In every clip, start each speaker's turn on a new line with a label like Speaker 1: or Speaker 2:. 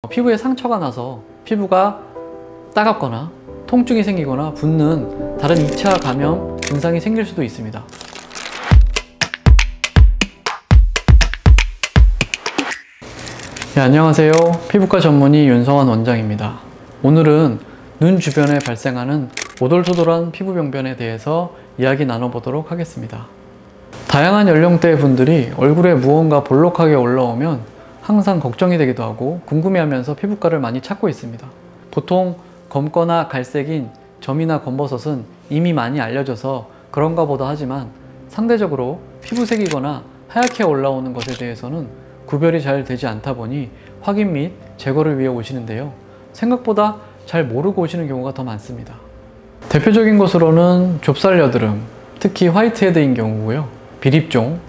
Speaker 1: 피부에 상처가 나서 피부가 따갑거나 통증이 생기거나 붓는 다른 2차 감염 증상이 생길 수도 있습니다. 네, 안녕하세요. 피부과 전문의 윤성환 원장입니다. 오늘은 눈 주변에 발생하는 오돌토돌한 피부 병변에 대해서 이야기 나눠보도록 하겠습니다. 다양한 연령대의 분들이 얼굴에 무언가 볼록하게 올라오면 항상 걱정이 되기도 하고 궁금해하면서 피부과를 많이 찾고 있습니다. 보통 검거나 갈색인 점이나 검버섯은 이미 많이 알려져서 그런가 보다 하지만 상대적으로 피부색이거나 하얗게 올라오는 것에 대해서는 구별이 잘 되지 않다 보니 확인 및 제거를 위해 오시는데요. 생각보다 잘 모르고 오시는 경우가 더 많습니다. 대표적인 것으로는 좁쌀여드름, 특히 화이트헤드인 경우고요. 비립종,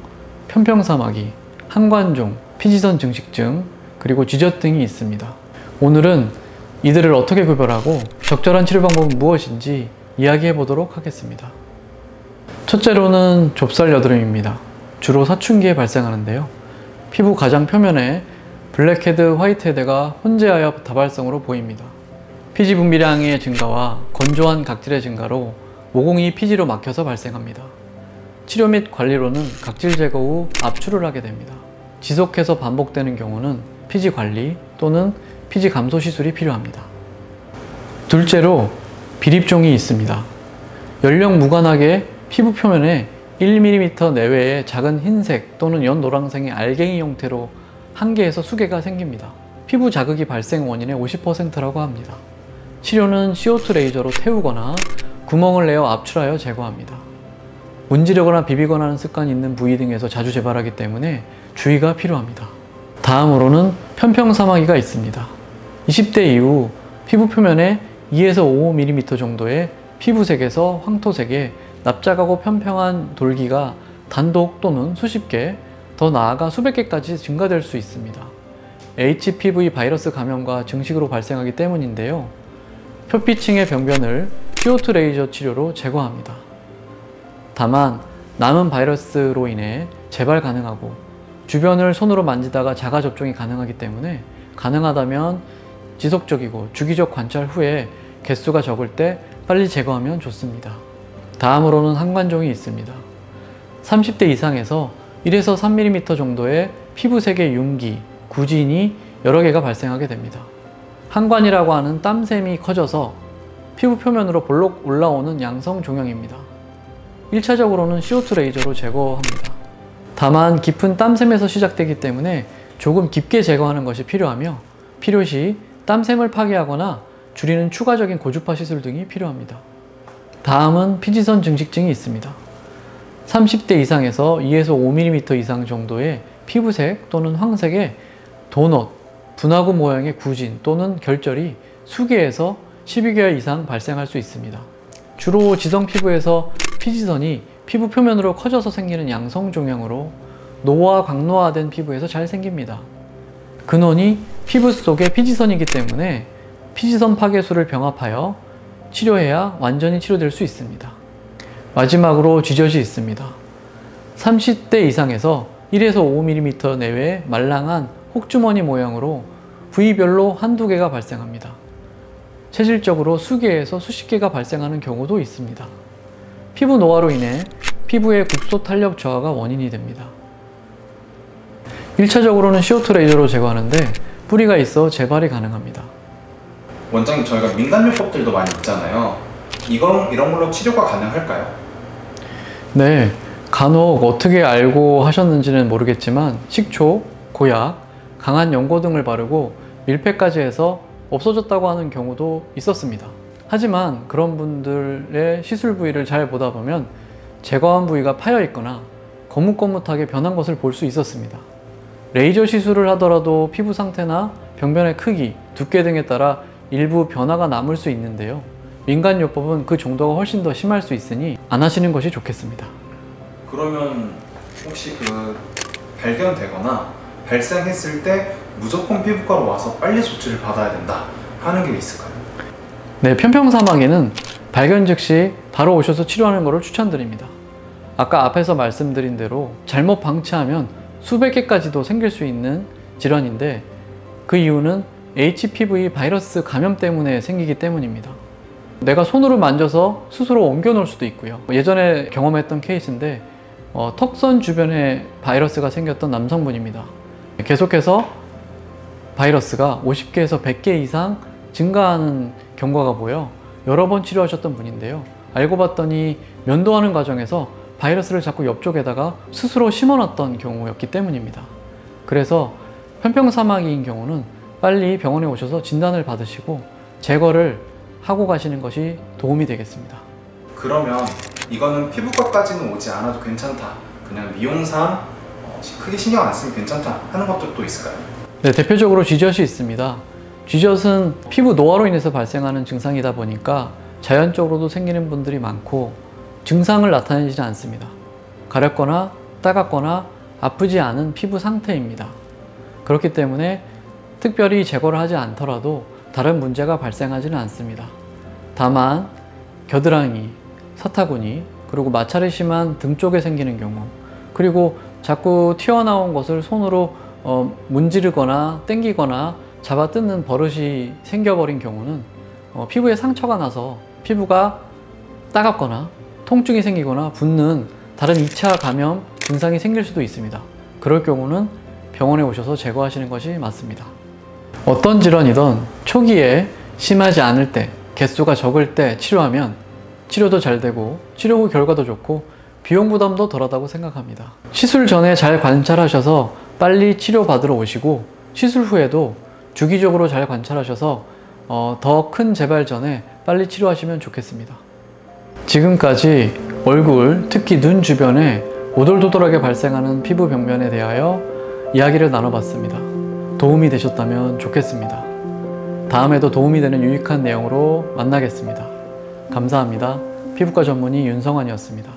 Speaker 1: 편평사마귀, 한관종, 피지선 증식증, 그리고 쥐젖 등이 있습니다. 오늘은 이들을 어떻게 구별하고 적절한 치료 방법은 무엇인지 이야기해 보도록 하겠습니다. 첫째로는 좁쌀여드름입니다. 주로 사춘기에 발생하는데요. 피부 가장 표면에 블랙헤드, 화이트헤드가 혼재하여 다발성으로 보입니다. 피지 분비량의 증가와 건조한 각질의 증가로 모공이 피지로 막혀서 발생합니다. 치료 및 관리로는 각질 제거 후 압출을 하게 됩니다. 지속해서 반복되는 경우는 피지 관리 또는 피지 감소 시술이 필요합니다. 둘째로 비립종이 있습니다. 연령 무관하게 피부 표면에 1mm 내외의 작은 흰색 또는 연노란색의 알갱이 형태로 한 개에서 수개가 생깁니다. 피부 자극이 발생 원인의 50%라고 합니다. 치료는 CO2 레이저로 태우거나 구멍을 내어 압출하여 제거합니다. 문지르거나 비비거나 하는 습관이 있는 부위 등에서 자주 재발하기 때문에 주의가 필요합니다. 다음으로는 편평사마귀가 있습니다. 20대 이후 피부 표면에 2에서 5mm 정도의 피부색에서 황토색의 납작하고 편평한 돌기가 단독 또는 수십 개, 더 나아가 수백 개까지 증가될 수 있습니다. HPV 바이러스 감염과 증식으로 발생하기 때문인데요. 표피층의 병변을 CO2 레이저 치료로 제거합니다. 다만 남은 바이러스로 인해 재발 가능하고 주변을 손으로 만지다가 자가 접종이 가능하기 때문에 가능하다면 지속적이고 주기적 관찰 후에 개수가 적을 때 빨리 제거하면 좋습니다. 다음으로는 한관종이 있습니다. 30대 이상에서 1에서 3mm 정도의 피부색의 윤기, 구진이 여러 개가 발생하게 됩니다. 한관이라고 하는 땀샘이 커져서 피부 표면으로 볼록 올라오는 양성 종양입니다. 1차적으로는 CO2 레이저로 제거합니다. 다만 깊은 땀샘에서 시작되기 때문에 조금 깊게 제거하는 것이 필요하며 필요시 땀샘을 파괴하거나 줄이는 추가적인 고주파 시술 등이 필요합니다. 다음은 피지선 증식증이 있습니다. 30대 이상에서 2에서 5mm 이상 정도의 피부색 또는 황색의 도넛, 분화구 모양의 구진 또는 결절이 수개에서 12개 이상 발생할 수 있습니다. 주로 지성 피부에서 피지선이 피부 표면으로 커져서 생기는 양성 종양으로 노화, 광노화된 피부에서 잘 생깁니다. 근원이 피부 속의 피지선이기 때문에 피지선 파괴술을 병합하여 치료해야 완전히 치료될 수 있습니다. 마지막으로 쥐젖이 있습니다. 30대 이상에서 1에서 5mm 내외의 말랑한 혹주머니 모양으로 부위별로 한두 개가 발생합니다. 체질적으로 수개에서 수십 개가 발생하는 경우도 있습니다. 피부 노화로 인해 피부의 국소 탄력 저하가 원인이 됩니다. 1차적으로는 CO2 레이저로 제거하는데 뿌리가 있어 재발이 가능합니다.
Speaker 2: 원장님, 저희가 민간요법들도 많이 있잖아요. 이런 걸로 치료가 가능할까요?
Speaker 1: 네, 간혹 어떻게 알고 하셨는지는 모르겠지만 식초, 고약, 강한 연고 등을 바르고 밀폐까지 해서 없어졌다고 하는 경우도 있었습니다. 하지만 그런 분들의 시술 부위를 잘 보다 보면 제거한 부위가 파여 있거나 거뭇거뭇하게 변한 것을 볼 수 있었습니다. 레이저 시술을 하더라도 피부 상태나 병변의 크기, 두께 등에 따라 일부 변화가 남을 수 있는데요. 민간요법은 그 정도가 훨씬 더 심할 수 있으니 안 하시는 것이 좋겠습니다.
Speaker 2: 그러면 혹시 발견되거나 발생했을 때 무조건 피부과로 와서 빨리 조치를 받아야 된다 하는 게 있을까요?
Speaker 1: 네, 편평사마귀는 발견 즉시 바로 오셔서 치료하는 것을 추천드립니다. 아까 앞에서 말씀드린 대로 잘못 방치하면 수백 개까지도 생길 수 있는 질환인데 그 이유는 HPV 바이러스 감염 때문에 생기기 때문입니다. 내가 손으로 만져서 스스로 옮겨 놓을 수도 있고요. 예전에 경험했던 케이스인데 턱선 주변에 바이러스가 생겼던 남성분입니다. 계속해서 바이러스가 50개에서 100개 이상 증가하는 경과가 보여 여러 번 치료하셨던 분인데요. 알고 봤더니 면도하는 과정에서 바이러스를 자꾸 옆쪽에다가 스스로 심어놨던 경우였기 때문입니다. 그래서 편평사마귀인 경우는 빨리 병원에 오셔서 진단을 받으시고 제거를 하고 가시는 것이 도움이 되겠습니다.
Speaker 2: 그러면 이거는 피부과까지는 오지 않아도 괜찮다, 그냥 미용상 크게 신경 안 쓰면 괜찮다 하는 것들도 있을까요?
Speaker 1: 네, 대표적으로 쥐젖이 있습니다. 쥐젖은 피부 노화로 인해서 발생하는 증상이다 보니까 자연적으로도 생기는 분들이 많고 증상을 나타내지 않습니다. 가렵거나 따갑거나 아프지 않은 피부 상태입니다. 그렇기 때문에 특별히 제거를 하지 않더라도 다른 문제가 발생하지는 않습니다. 다만 겨드랑이, 사타구니, 그리고 마찰이 심한 등 쪽에 생기는 경우, 그리고 자꾸 튀어나온 것을 손으로 문지르거나 당기거나 잡아 뜯는 버릇이 생겨버린 경우는 피부에 상처가 나서 피부가 따갑거나 통증이 생기거나 붓는 다른 2차 감염 증상이 생길 수도 있습니다. 그럴 경우는 병원에 오셔서 제거하시는 것이 맞습니다. 어떤 질환이든 초기에 심하지 않을 때, 개수가 적을 때 치료하면 치료도 잘 되고 치료 후 결과도 좋고 비용 부담도 덜하다고 생각합니다. 시술 전에 잘 관찰하셔서 빨리 치료받으러 오시고 시술 후에도 주기적으로 잘 관찰하셔서 더 큰 재발 전에 빨리 치료하시면 좋겠습니다. 지금까지 얼굴, 특히 눈 주변에 오돌토돌하게 발생하는 피부 병변에 대하여 이야기를 나눠봤습니다. 도움이 되셨다면 좋겠습니다. 다음에도 도움이 되는 유익한 내용으로 만나겠습니다. 감사합니다. 피부과 전문의 윤성환이었습니다.